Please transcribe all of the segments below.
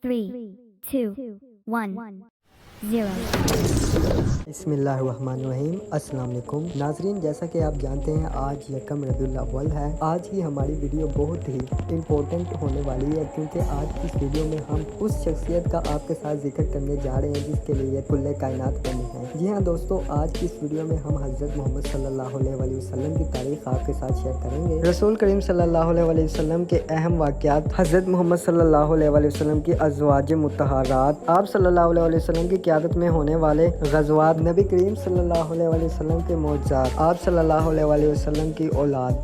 3, 2, 1, 0. बिस्मिल्लाहिर्रहमानिर्रहीम। अस्सलाम वालेकुम नाजरीन, जैसा कि आप जानते हैं आज यकम रबीउल अव्वल है। आज की हमारी वीडियो बहुत ही इम्पोर्टेंट होने वाली है, क्योंकि आज की इस वीडियो में हम उस शख्सियत का आपके साथ जिक्र करने जा रहे हैं जिसके लिए कुल्ले कायनात बनी है। जी हाँ दोस्तों, आज की इस वीडियो में हम हज़रत मोहम्मद सल्लल्लाहु अलैहि वसल्लम की तारीख आपके साथ शेयर करेंगे। रसूल करीम सल्लल्लाहु अलैहि वसल्लम के अहम वाक़यात, हज़रत मोहम्मद सल्लल्लाहु अलैहि वसल्लम की अज़वाज मुतहरात, आप सल्लल्लाहु अलैहि वसल्लम की क़यादत में होने वाले ग़ज़वात, नबी करीम सल्लल्लाहु अलैहि वसल्लम के मौजज़ात, आप सल्लल्लाहु अलैहि वसल्लम की औलाद।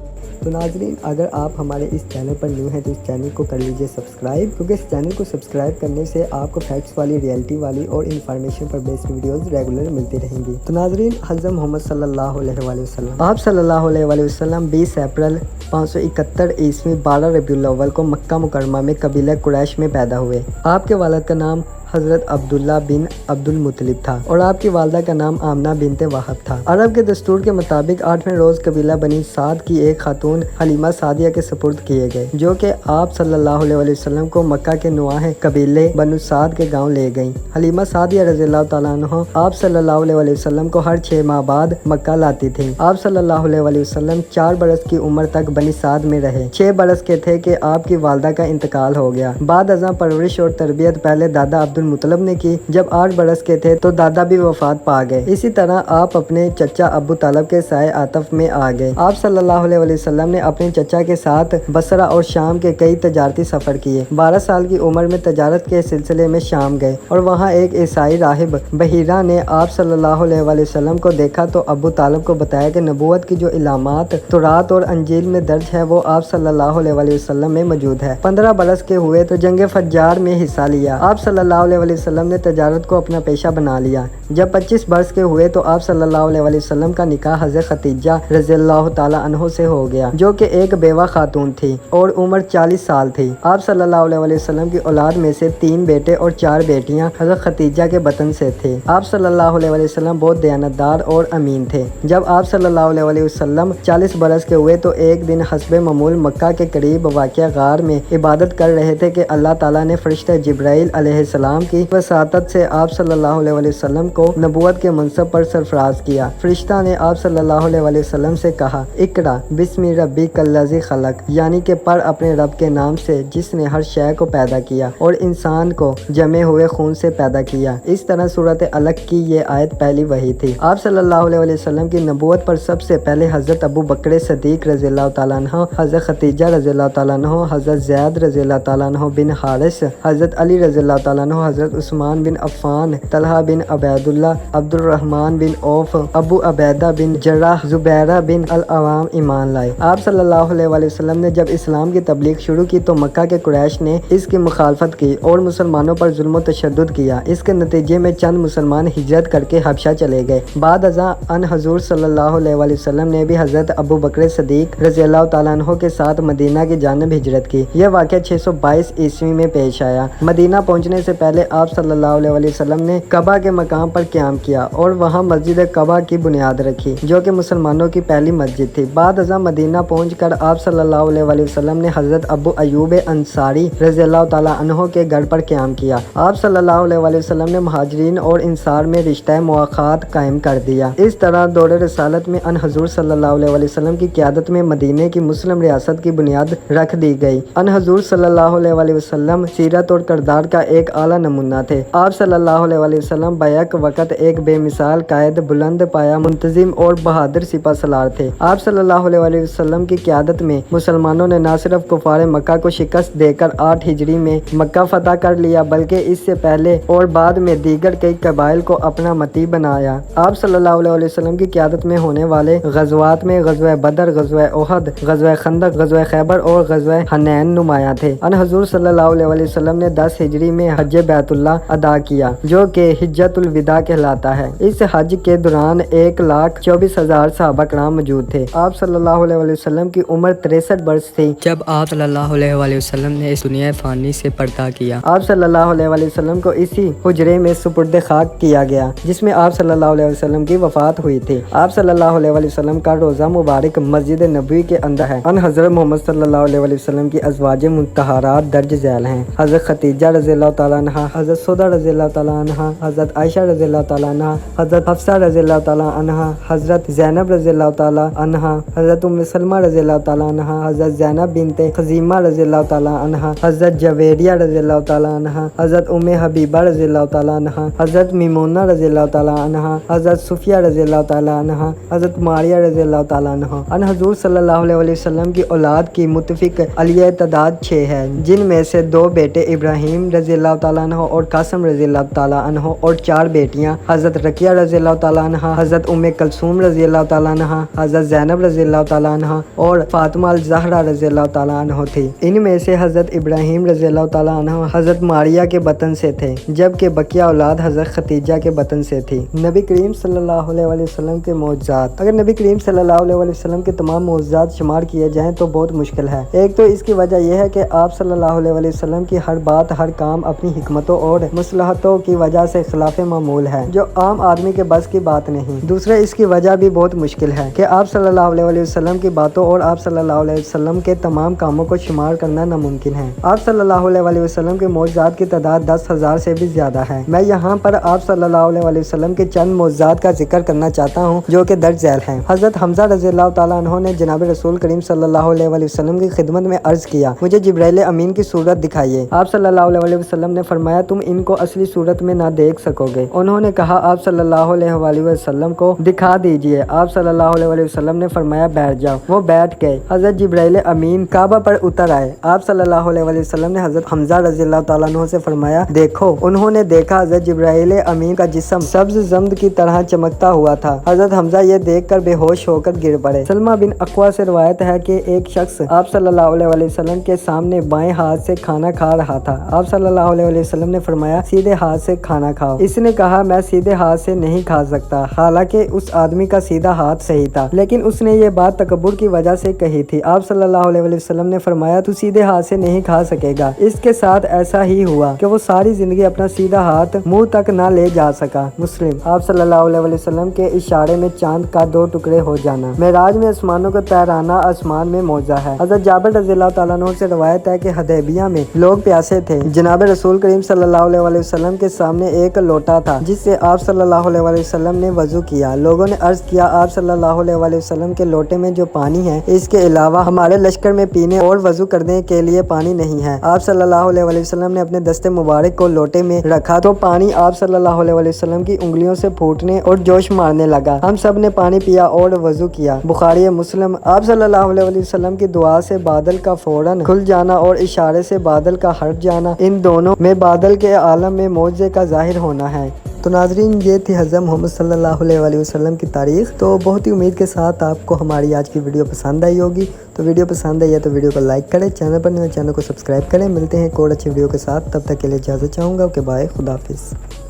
तो नाजरीन, अगर आप हमारे इस चैनल पर न्यू हैं तो इस चैनल को कर लीजिए सब्सक्राइब, क्योंकि इस चैनल को सब्सक्राइब करने से आपको फैक्ट्स वाली, रियलिटी वाली और इन्फॉर्मेशन पर बेस्ड वीडियोस रेगुलर मिलती रहेंगी। तो नाजरीन, हज़रत मोहम्मद सल्लल्लाहु अलैहि वसल्लम, आप सल्लल्लाहु अलैहि वसल्लम 20 अप्रैल 571 ईस्वी 12 रबीउल अव्वल को मक्का मुकरमा में कबीला कुरैश में पैदा हुए। आपके वालिद का नाम हज़रत अब्दुल्ला बिन अब्दुल मुत्तलिब था और आपकी वालदा का नाम आमना बिनते वाहब था। अरब के दस्तूर के मुताबिक 8वें रोज़ कबीला बनी साद की एक खातून हलीमा सादिया के सुपुर्द किए गए, जो कि आप सल्लल्लाहु अलैहि वसल्लम को मक्का के नुआह कबीले बनु साद के गांव ले गईं। हलीमा सादिया रज़ियल्लाहु तआला अन्हा आप सल्लल्लाहु अलैहि वसल्लम को हर 6 माह बाद मक्का लाती थीं। आप सल्लल्लाहु अलैहि वसल्लम 4 बरस की उम्र तक बनी साद में रहे। 6 बरस के थे कि आपकी वालदा का इंतकाल हो गया। बाद अज़ां परवरिश और तरबियत पहले दादा अब्दुल मुत्तलिब ने की। जब 8 बरस के थे तो दादा भी वफात पा गए। इसी तरह आप अपने चचा अबू तालब के साए आतफ में आ गए। आप सल्लल्लाहु अलैहि वसल्लम ने अपने चचा के साथ बसरा और शाम के कई तजारती सफ़र किए। 12 साल की उम्र में तजारत के सिलसिले में शाम गए और वहाँ एक ईसाई राहिब बहीरा ने आप सल्लल्लाहु अलैहि वसल्लम को देखा तो अबू तालब को बताया कि नबूवत की जो इलामात तौरात और अंजील में दर्ज है वो आप सल्लल्लाहु अलैहि वसल्लम में मौजूद है। 15 बरस के हुए तो जंग फज्जार में हिस्सा लिया। आप सल्लल्लाहु अलैहि वसल्लम ने तजारत को अपना पेशा बना लिया। जब 25 बरस के हुए तो आप सल्लल्लाहु अलैहि वसल्लम का निकाह हज़रत खदीजा रज़ियल्लाहु तआला अन्हा से हो गया, जो कि एक बेवा खातून थी और उम्र 40 साल थी। आप सल्लल्लाहु अलैहि वसल्लम की औलाद में से 3 बेटे और 4 बेटियां हज़रत खदीजा के बतन से थे। आप सल्लल्लाहु अलैहि वसल्लम बहुत दयानतदार और अमीन थे। जब आप सल्लल्लाहु अलैहि वसल्लम 40 बरस के हुए तो एक दिन हस्बे मामूल मक्का के करीब वाक़िया गार में इबादत कर रहे थे कि अल्लाह ताला ने फरिश्ता जिब्राइल अलैहिस्सलाम की वसातत से आप सल्लल्लाहु अलैहि वसल्लम को नबूवत के मनसब पर सरफराज किया। फरिश्ता ने आप सल्लल्लाहु अलैहि वसल्लम से कहा, इकरा बिस्मि रब्बिकल्लज़ी खलक, यानी कि पढ़ अपने रब के नाम से जिसने हर शय को पैदा किया और इंसान को जमे हुए खून से पैदा किया। इस तरह सूरत अलक की ये आयत पहली वही थी। आप सल्लल्लाहु अलैहि वसल्लम की नबूवत पर सबसे पहले हज़रत अबू बकर सिद्दीक़ रज़ियल्लाहु तआला अन्हु, हज़रत खदीजा रज़ियल्लाहु तआला अन्हा, हज़रत ज़ैद रज़ियल्लाहु तआला अन्हु बिन हारिस, हज़रत अली रज़ियल्लाहु तआला अन्हु, हज़रत Usman bin Affan, Talha bin Ubaidullah, Abdurrahman bin Auf, Abu Ubaidah bin Jarrah, Zubair bin al Awam ईमान लाए। आप सल्लल्लाहु अलैहि वसल्लम ने जब इस्लाम की तबलीग शुरू की तो मक्का के कुरैश ने इसकी मुखालफत की और मुसलमानों पर जुल्म तशद्दुद किया। इसके नतीजे में चंद मुसलमान हिजरत करके हबशा चले गए। बाद अज़ां अन हज़ूर सल्लल्लाहु अलैहि वसल्लम ने भी हज़रत अबू बकर सिद्दीक़ रज़ियल्लाहु तआला अन्हु के साथ मदीना की जानिब हिजरत की। यह वाक़या 622 ईस्वी में पेश आया। मदीना पहुँचने से पहले आप सल्लल्लाहु अलैहि वसल्लम ने कबा के मकाम पर क़याम किया और वहाँ मस्जिद कबा की बुनियाद रखी, जो कि मुसलमानों की पहली मस्जिद थी। बाद अज़ां मदीना पहुंचकर आप सल्लल्लाहु अलैहि वसल्लम ने हज़रत अबू अयूब अंसारी रज़ियल्लाहु तआला अन्हु के घर पर क़याम किया। आप सल्लल्लाहु अलैहि वसल्लम ने मुहाजिरीन और इंसार में रिश्ता मुआख़ात कायम कर दिया। इस तरह दौरे रसालत में अन हज़ूर सल्लल्लाहु अलैहि वसल्लम की क़यादत में मदीने की मुस्लिम रियासत की बुनियाद रख दी गई। अन हज़ूर सल्लल्लाहु अलैहि वसल्लम सीरत और किरदार का एक आला नमूना थे। आप सल्लल्लाहु अलैहि वसल्लम बैक वक़्त एक बेमिसाल कायद, बुलंद पाया, मुंतज़िम और बहादुर सिपा सलार थे। आप सल्लल्लाहु अलैहि वसल्लम की क़यादत में मुसलमानों ने न सिर्फ कुफ़ार मक्का को शिकस्त देकर 8 हिजरी में मक्का फतह कर लिया, बल्कि इससे पहले और बाद में दीगर कई कबाइल को अपना मती बनाया। आप सल्लल्लाहु अलैहि वसल्लम की क़यादत में होने वाले ग़ज़वात में ग़ज़वा बदर, ग़ज़वा उहद, ग़ज़वा खंदक, ग़ज़वा खैबर और ग़ज़वा हनैन नुमायां थे। अन हज़ूर सल्लल्लाहु अलैहि वसल्लम ने 10 हिजरी में हज بیت اللہ ادا کیا جو کہ حجۃ الوداع کہلاتا ہے۔ اس حج کے دوران 1,24,000 صحابہ کرام موجود تھے۔ آپ صلی اللہ علیہ وسلم کی عمر 63 برس تھی جب آپ صلی اللہ علیہ وسلم نے اس دنیا فانی سے پردہ کیا۔ آپ صلی اللہ علیہ وسلم کو اسی حجرے میں سپرد خاک کیا گیا جس میں آپ صلی اللہ علیہ وسلم کی وفات ہوئی تھی۔ آپ صلی اللہ علیہ وسلم کا روضہ مبارک مسجد نبوی کے اندر ہے۔ ان حضرت محمد صلی اللہ علیہ وسلم کی ازواج مطہرات درج ذیل ہیں: حضرت خدیجہ رضی اللہ تعالیٰ عنہ، حضرت سودا رضی اللہ تعالیٰ عنہ، حضرت عائشہ رضی اللہ تعالیٰ عنہ، حضرت حفصہ رضی اللہ تعالیٰ عنہ، حضرت زینب رضی اللہ تعالیٰ عنہ، حضرت ام سلمہ رضی اللہ تعالیٰ عنہ، حضرت زینب بنت خزیمہ رضی اللہ تعالیٰ عنہ، حضرت جویریہ رضی اللہ تعالیٰ عنہ، حضرت ام حبیبہ رضی اللہ تعالیٰ عنہ، حضرت میمونہ رضی اللہ تعالیٰ عنہ، حضرت صفیہ رضی اللہ تعالیٰ عنہ، حضرت ماریہ رضی اللہ تعالیٰ عنہ۔ ان حضور صلی اللہ علیہ وسلم کی اولاد کی متفق علیہ تعداد 6 ہے، جن میں سے 2 بیٹے ابراہیم رضی اللہ تعالیٰ عنہ اور قاسم رضی اللہ تعالیٰ عنہ اور 4 بیٹیاں حضرت رقیہ رضی اللہ تعالیٰ عنہ، حضرت ام کلثوم رضی اللہ تعالیٰ عنہ، حضرت زینب رضی اللہ تعالیٰ عنہ اور فاطمہ الزہرا رضی اللہ تعالیٰ عنہ تھی۔ ان میں سے حضرت ابراہیم رضی اللہ تعالیٰ عنہ حضرت ماریہ کے بطن سے تھے، جبکہ بقیہ اولاد حضرت خدیجہ کے بطن سے تھی۔ نبی کریم صلی اللہ علیہ وسلم کے معجزات۔ اگر نبی کریم صلی اللہ علیہ وسلم کے تمام معجزات شمار کیے جائیں تو بہت مشکل ہے۔ ایک تو اس کی وجہ یہ ہے کہ آپ صلی اللہ علیہ وسلم کی ہر بات، ہر کام اپنی حکمتوں اور مصلحتوں کی وجہ سے خلاف معمول ہے، جو عام آدمی کے بس کی بات نہیں۔ دوسرا، اس کی وجہ بھی بہت مشکل ہے کہ آپ صلی اللہ علیہ وسلم کی باتوں اور آپ صلی اللہ علیہ وسلم کے تمام کاموں کو شمار کرنا ناممکن ہے۔ آپ صلی اللہ علیہ وسلم کے معجزات کی تعداد 10,000 سے بھی زیادہ ہے۔ میں یہاں پر آپ صلی اللہ علیہ وسلم کے چند معجزات کا ذکر کرنا چاہتا ہوں جو کہ درج ذیل ہیں۔ حضرت حمزہ رضی اللہ تعالیٰ عنہ نے جناب رسول کریم صلی اللہ علیہ وسلم کی خدمت میں عرض کیا، مجھے جبرائیل امین کی صورت دکھائیے۔ آپ صلی اللہ علیہ وسلم نے فرمایا، تم ان کو اصلی صورت میں نہ دیکھ سکو گے۔ انہوں نے کہا، آپ صلی اللہ علیہ وسلم کو دکھا دیجئے۔ آپ صلی اللہ علیہ وسلم نے فرمایا، بیٹھ جاؤ۔ وہ بیٹھ گئے۔ حضرت جبرائیل امین کعبہ پر اتر آئے۔ آپ صلی اللہ علیہ وسلم نے حضرت حمزہ رضی اللہ تعالیٰ عنہ سے فرمایا، دیکھو۔ انہوں نے دیکھا، حضرت جبرائیل امین کا جسم سبز زمد کی طرح چمکتا ہوا تھا۔ حضرت حمزہ یہ دیکھ کر بے ہوش ہو کر گر پڑے۔ سلمہ بن اقوا سے روایت ہے کہ ایک شخص آپ صلی اللہ علیہ وسلم کے سامنے بائیں ہاتھ سے کھانا کھا رہا تھا۔ آپ صلی اللہ علیہ وسلم نے فرمایا، سیدھے ہاتھ سے کھانا کھاؤ۔ اس نے کہا، میں سیدھے ہاتھ سے نہیں کھا سکتا، حالانکہ اس آدمی کا سیدھا ہاتھ صحیح تھا، لیکن اس نے یہ بات تکبر کی وجہ سے کہی تھی۔ آپ صلی اللہ علیہ وسلم نے فرمایا، تو سیدھے ہاتھ سے نہیں کھا سکے گا۔ اس کے ساتھ ایسا ہی ہوا کہ وہ ساری زندگی اپنا سیدھا ہاتھ منہ تک نہ لے جا سکا۔ مسلم۔ آپ صلی اللہ علیہ وسلم کے اشارے میں چاند کا 2 ٹکڑے ہو جانا۔ معراج میں آسمانوں کو تیرانا آسمان میں معجزہ ہے۔ حضرت جابر رضی اللہ تعالیٰ عنہ سے روایت ہے کہ حدیبیہ میں لوگ پیاسے تھے۔ جناب رسول کریم صلی اللہ علیہ وسلم کے سامنے ایک لوٹا تھا جس سے آپ صلی اللہ علیہ وسلم نے وضو کیا۔ لوگوں نے عرض کیا، آپ صلی اللہ علیہ وسلم کے لوٹے میں جو پانی ہے، اس کے علاوہ ہمارے لشکر میں پینے اور وضو کرنے کے لیے پانی نہیں ہے۔ آپ صلی اللہ علیہ وسلم نے اپنے دست مبارک کو لوٹے میں رکھا تو پانی آپ صلی اللہ علیہ وسلم کی انگلیوں سے پھوٹنے اور جوش مارنے لگا۔ ہم سب نے پانی پیا اور وضو کیا۔ بخاری مسلم۔ آپ صلی اللہ علیہ وسلم کی دعا سے بادل کا فوراً کھل جانا اور اشارے سے بادل کا ہٹ جانا، ان دونوں میں بادل کے عالم میں معجزے کا ظاہر ہونا ہے۔ تو ناظرین، یہ تھی حضرت محمد صلی اللہ علیہ وسلم کی تاریخ۔ تو بہت ہی امید کے ساتھ آپ کو ہماری آج کی ویڈیو پسند آئی ہوگی۔ تو ویڈیو پسند آئی ہے تو ویڈیو کو لائک کریں، چینل پر نئے چینل کو سبسکرائب کریں۔ ملتے ہیں ایک اور اچھی ویڈیو کے ساتھ، تب تک کے لیے اجازت چاہوں گا کہ بائے، خدا حافظ۔